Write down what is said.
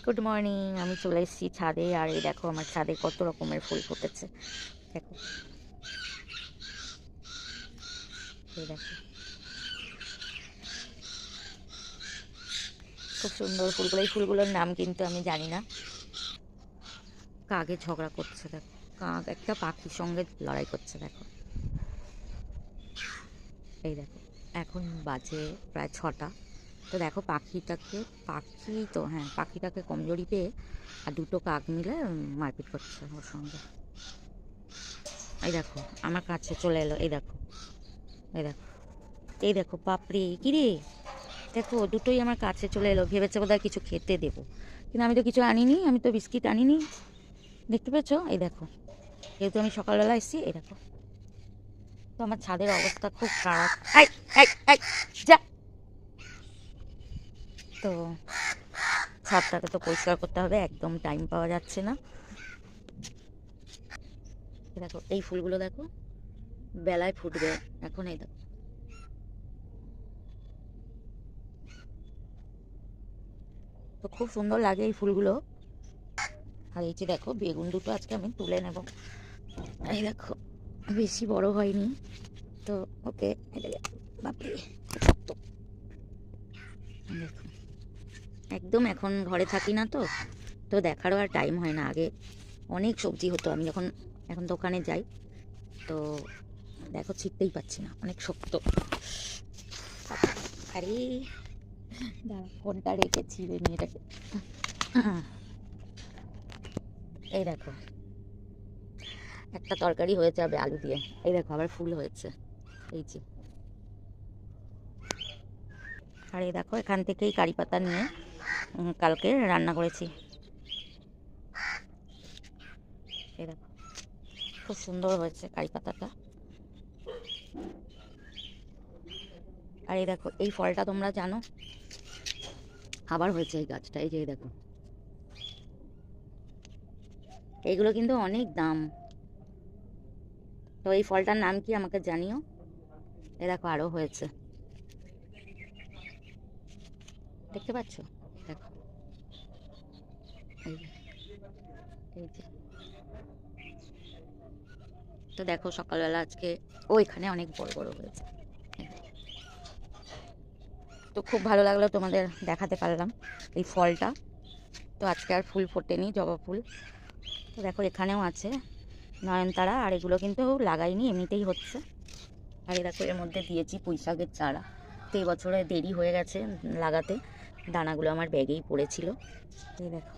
Good morning. আমি চলে এসেছি ছাদে, আর এই দেখো আমার ছাদে কত রকমের ফুল ফুটেছে। দেখো, এই দেখো খুব সুন্দর ফুলগুলো। এই ফুলগুলোর নাম কিন্তু আমি জানি না। কাকে ঝগড়া করছে দেখো, কাক একটা পাখির সঙ্গে লড়াই করছে দেখো। এই দেখো, এখন বাজে প্রায় 6টা। তো দেখো পাখিটাকে কমজোরি পেয়ে আর দুটো কাক মিলে মারপিট করছে ওর সঙ্গে। এই দেখো আমার কাছে চলে এলো। এই দেখো, এই দেখো, এই দেখো, বাপরে কি রে! দেখো দুটোই আমার কাছে চলে এলো, ভেবেছে বোধহয় কিছু খেতে দেবো, কিন্তু আমি তো কিছু আনিনি, আমি তো বিস্কিট আনিনি। দেখতে পেয়েছো? এই দেখো, যেহেতু আমি সকালবেলা এসেছি। এই দেখো, তো আমার ছাদের অবস্থা খুব খারাপ। আই আই আই যা। তো ছাদটাকে তো পরিষ্কার করতে হবে, একদম টাইম পাওয়া যাচ্ছে না। দেখো এই ফুলগুলো দেখো, বেলায় ফুটবে এখন। এই দেখো, তো খুব সুন্দর লাগে এই ফুলগুলো। আর এই যে দেখো বেগুন দুটো আজকে আমি তুলে নেব। এই দেখো বেশি বড় হয়নি তো, ওকে এটাকে, বাপরে শক্ত। দেখো একদম এখন ঘরে থাকি না তো, তো দেখারও আর টাইম হয় না। আগে অনেক সবজি হতো, আমি যখন এখন দোকানে যাই তো দেখো ছিটতেই পাচ্ছি না, অনেক শক্ত। আরে দাঁড়া, ফোনটা রেখে ছিঁড়ে নিয়ে এটাকে। এই দেখো একটা তরকারি হয়ে যাবে আলু দিয়ে। এই দেখো আবার ফুল হয়েছে, এই যে। আর এই দেখো এখান থেকেই কারি পাতা নিয়ে কালকে রান্না করেছি। এই দেখো খুব সুন্দর হয়েছে কারি পাতাটা। আর এই দেখো এই ফলটা তোমরা জানো, আবার হয়েছে এই গাছটা। এই যে এই দেখো, এইগুলো কিন্তু অনেক দাম। তো এই ফলটার নাম কি আমাকে জানিও। এই দেখো আরও হয়েছে, দেখতে পাচ্ছ? দেখো এই যে, এই যে। তো দেখো সকালবেলা আজকে এখানে অনেক বড় বড় হয়েছে। তো খুব ভালো লাগলো তোমাদের দেখাতে পারলাম এই ফলটা। তো আজকে আর ফুল ফোটেনি, জবা ফুল। তো দেখো এখানেও আছে নয়নতারা, আর এগুলো কিন্তু লাগাইনি, এমনিতেই হচ্ছে। আর এই দেখো এর মধ্যে দিয়েছি পুঁই শাকের চারা। তো এবছরে দেরি হয়ে গেছে লাগাতে, দানাগুলো আমার ব্যাগেই পড়েছিল। এই দেখো